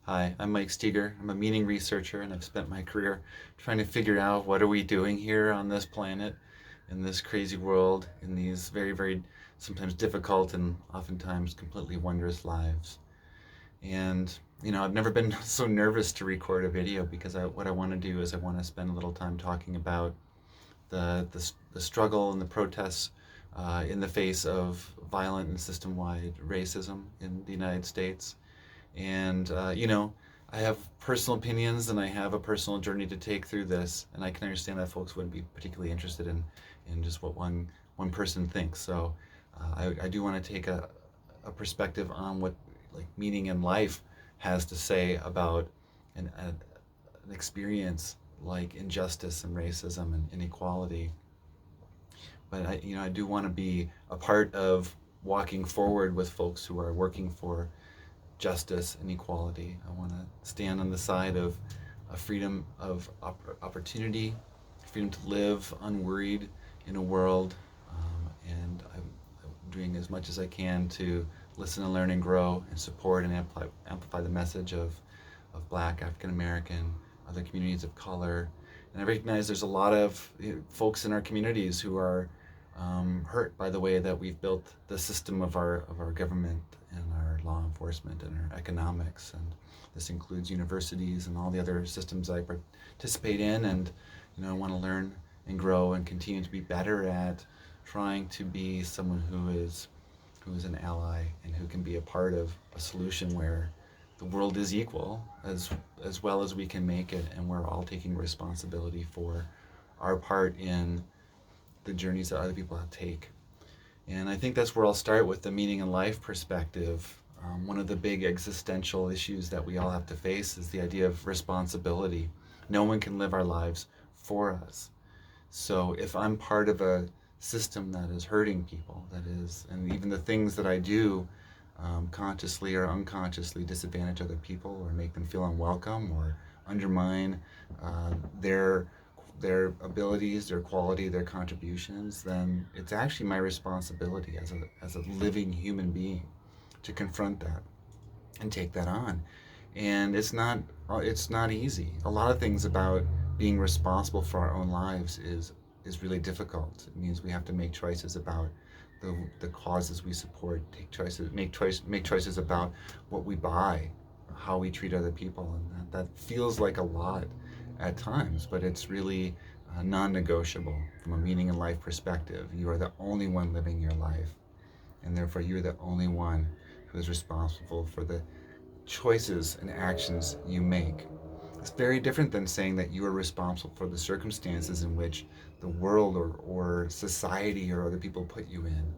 Hi, I'm Mike Steger. I'm a meaning researcher, and I've spent my career trying to figure out what are we doing here on this planet, in this crazy world, in these very, very sometimes difficult and oftentimes completely wondrous lives. And I've never been so nervous to record a video because what I want to do is I want to spend a little time talking about the struggle and the protests in the face of violent and system-wide racism in the United States. And I have personal opinions and I have a personal journey to take through this, and I can understand that folks wouldn't be particularly interested in just what one person thinks. So I do want to take a perspective on what like meaning in life has to say about an experience like injustice and racism and inequality. But I do want to be a part of walking forward with folks who are working for justice and equality. I want to stand on the side of a freedom of opportunity, freedom to live unworried in a world, and I'm doing as much as I can to listen and learn and grow and support and amplify the message of Black, African American, other communities of color. And I recognize there's a lot of folks in our communities who are hurt by the way that we've built the system of our government and our law enforcement and our economics. And this includes universities and all the other systems I participate in. And I want to learn and grow and continue to be better at trying to be someone who is an ally and who can be a part of a solution where the world is equal as well as we can make it, and we're all taking responsibility for our part in the journeys that other people take. And I think that's where I'll start with the meaning in life perspective. One of the big existential issues that we all have to face is the idea of responsibility. No one can live our lives for us. So if I'm part of a system that is hurting people, that is, and even the things that I do consciously or unconsciously disadvantage other people or make them feel unwelcome or undermine their abilities, their quality, their contributions, then it's actually my responsibility as a living human being to confront that and take that on. And it's not easy. A lot of things about being responsible for our own lives is really difficult. It means we have to make choices about the causes we support, make choices about what we buy, how we treat other people, and that feels like a lot at times, but it's really non-negotiable from a meaning in life perspective. You are the only one living your life, and therefore you're the only one who is responsible for the choices and actions you make. It's very different than saying that you are responsible for the circumstances in which the world or society or other people put you in.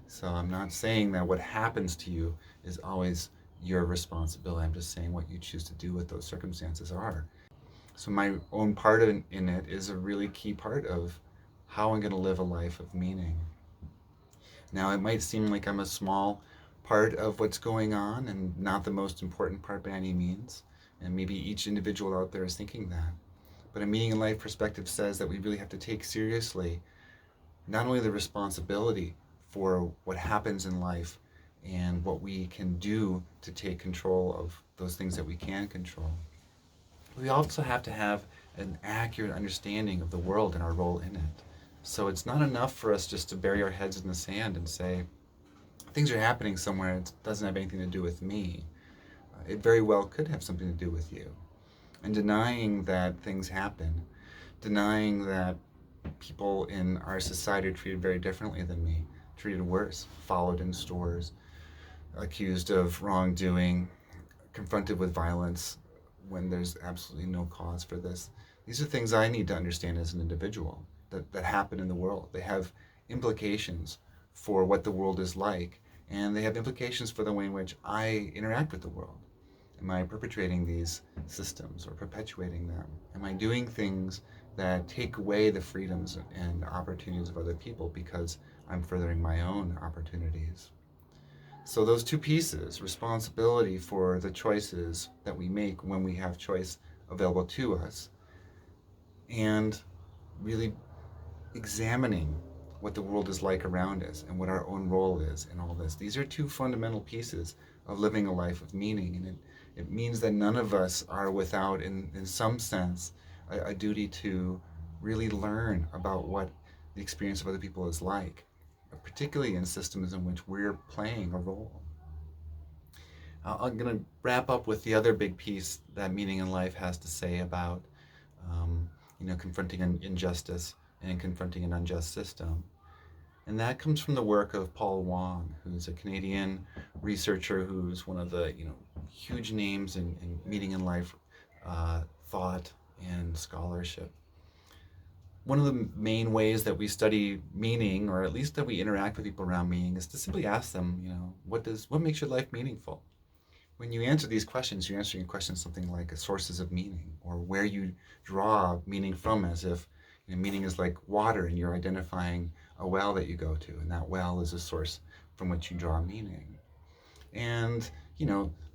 So I'm not saying that what happens to you is always your responsibility. I'm just saying what you choose to do with those circumstances are. So my own part in it is a really key part of how I'm going to live a life of meaning. Now, it might seem like I'm a small part of what's going on and not the most important part by any means. And maybe each individual out there is thinking that. But a meaning in life perspective says that we really have to take seriously not only the responsibility for what happens in life and what we can do to take control of those things that we can control, we also have to have an accurate understanding of the world and our role in it. So it's not enough for us just to bury our heads in the sand and say, things are happening somewhere, it doesn't have anything to do with me. It very well could have something to do with you. And denying that things happen, denying that people in our society are treated very differently than me, treated worse, followed in stores, accused of wrongdoing, confronted with violence when there's absolutely no cause for this. These are things I need to understand as an individual that happen in the world. They have implications for what the world is like, and they have implications for the way in which I interact with the world. Am I perpetrating these systems or perpetuating them? Am I doing things that take away the freedoms and opportunities of other people because I'm furthering my own opportunities? So those two pieces, responsibility for the choices that we make when we have choice available to us, and really examining what the world is like around us and what our own role is in all this. These are two fundamental pieces of living a life of meaning. And it means that none of us are without, in some sense, a duty to really learn about what the experience of other people is like, particularly in systems in which we're playing a role. I'm going to wrap up with the other big piece that meaning in life has to say about, um, confronting an injustice and confronting an unjust system. And that comes from the work of Paul Wong, who's a Canadian researcher who's one of the huge names in meaning in life thought and scholarship. One of the main ways that we study meaning, or at least that we interact with people around meaning, is to simply ask them, what makes your life meaningful? When you answer these questions, you're answering a question something like sources of meaning, or where you draw meaning from, as if meaning is like water and you're identifying a well that you go to, and that well is a source from which you draw meaning. And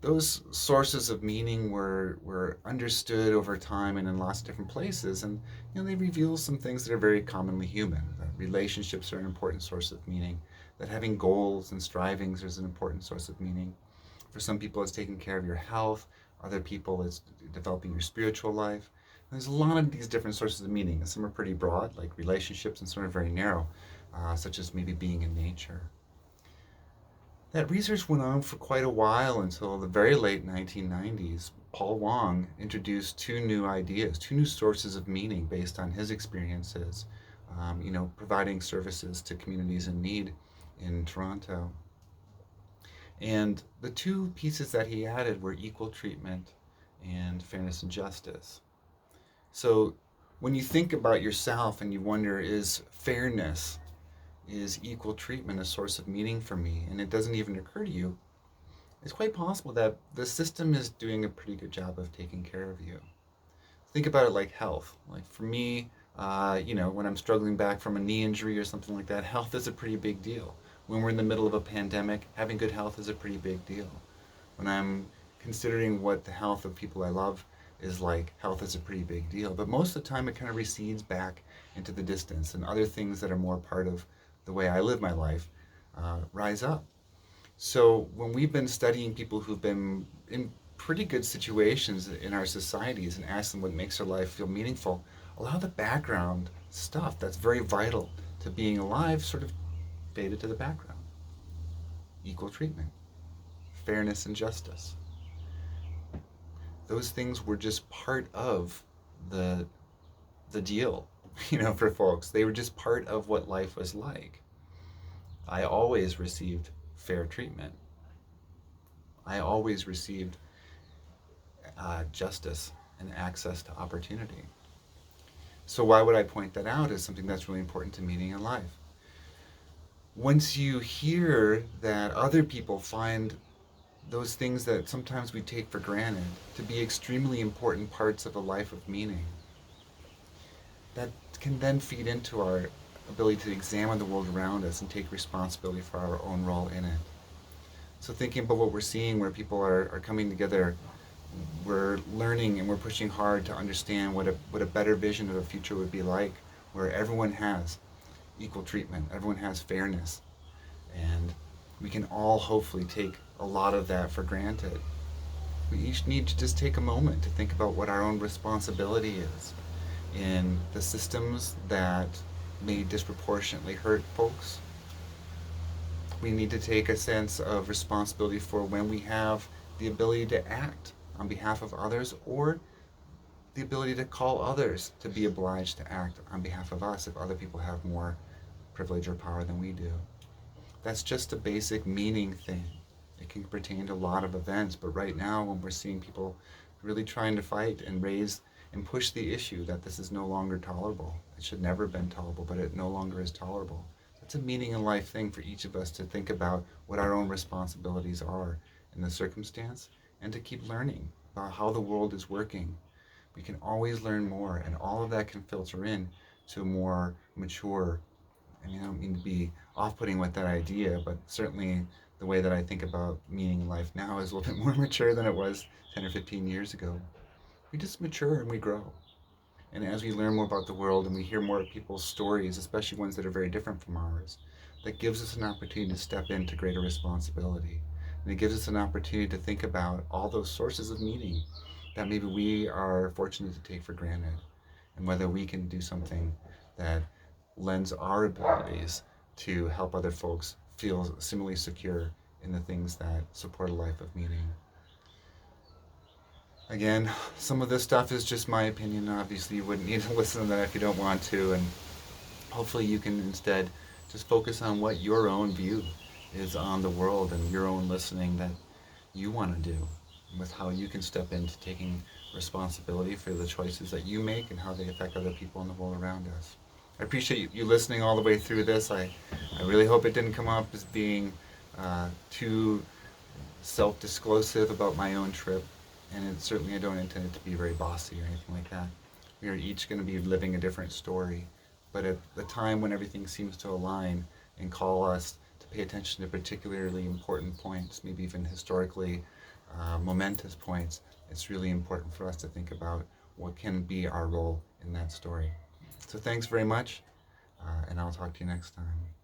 those sources of meaning were understood over time and in lots of different places, and they reveal some things that are very commonly human. That relationships are an important source of meaning, that having goals and strivings is an important source of meaning. For some people, it's taking care of your health. Other people, it's developing your spiritual life. And there's a lot of these different sources of meaning. Some are pretty broad, like relationships, and some are very narrow, such as maybe being in nature. That research went on for quite a while until the very late 1990s. Paul Wong introduced two new ideas, two new sources of meaning based on his experiences, providing services to communities in need in Toronto. And the two pieces that he added were equal treatment and fairness and justice. So when you think about yourself and you wonder, is fairness, is equal treatment a source of meaning for me, and it doesn't even occur to you, it's quite possible that the system is doing a pretty good job of taking care of you. Think about it like health. Like for me, when I'm struggling back from a knee injury or something like that, health is a pretty big deal. When we're in the middle of a pandemic, having good health is a pretty big deal. When I'm considering what the health of people I love is like, health is a pretty big deal. But most of the time, it kind of recedes back into the distance, and other things that are more part of the way I live my life rise up. So when we've been studying people who've been in pretty good situations in our societies and ask them what makes their life feel meaningful, a lot of the background stuff that's very vital to being alive sort of faded to the background. Equal treatment, fairness and justice. Those things were just part of the deal, for folks. They were just part of what life was like. I always received fair treatment. I always received justice and access to opportunity. So why would I point that out as something that's really important to meaning in life? Once you hear that other people find those things that sometimes we take for granted to be extremely important parts of a life of meaning, that can then feed into our ability to examine the world around us and take responsibility for our own role in it. So thinking about what we're seeing, where people are coming together, we're learning and we're pushing hard to understand what a better vision of a future would be like, where everyone has equal treatment, everyone has fairness, and we can all hopefully take a lot of that for granted. We each need to just take a moment to think about what our own responsibility is in the systems that may disproportionately hurt folks. We need to take a sense of responsibility for when we have the ability to act on behalf of others, or the ability to call others to be obliged to act on behalf of us if other people have more privilege or power than we do. That's just a basic meaning thing. It can pertain to a lot of events, but right now when we're seeing people really trying to fight and raise and push the issue that this is no longer tolerable, it should never have been tolerable, but it no longer is tolerable. It's a meaning in life thing for each of us to think about what our own responsibilities are in the circumstance, and to keep learning about how the world is working. We can always learn more, and all of that can filter in to a more mature, I don't mean to be off-putting with that idea, but certainly the way that I think about meaning in life now is a little bit more mature than it was 10 or 15 years ago. We just mature and we grow. And as we learn more about the world and we hear more of people's stories, especially ones that are very different from ours, that gives us an opportunity to step into greater responsibility, And it gives us an opportunity to think about all those sources of meaning that maybe we are fortunate to take for granted, and whether we can do something that lends our abilities to help other folks feel similarly secure in the things that support a life of meaning. Again, some of this stuff is just my opinion. Obviously, you wouldn't need to listen to that if you don't want to, and hopefully, you can instead just focus on what your own view is on the world and your own listening that you want to do, with how you can step into taking responsibility for the choices that you make and how they affect other people in the world around us. I appreciate you listening all the way through this. I really hope it didn't come off as being too self-disclosive about my own trip, and certainly I don't intend it to be very bossy or anything like that. We are each going to be living a different story, but at the time when everything seems to align and call us to pay attention to particularly important points, maybe even historically momentous points, it's really important for us to think about what can be our role in that story. So thanks very much, and I'll talk to you next time.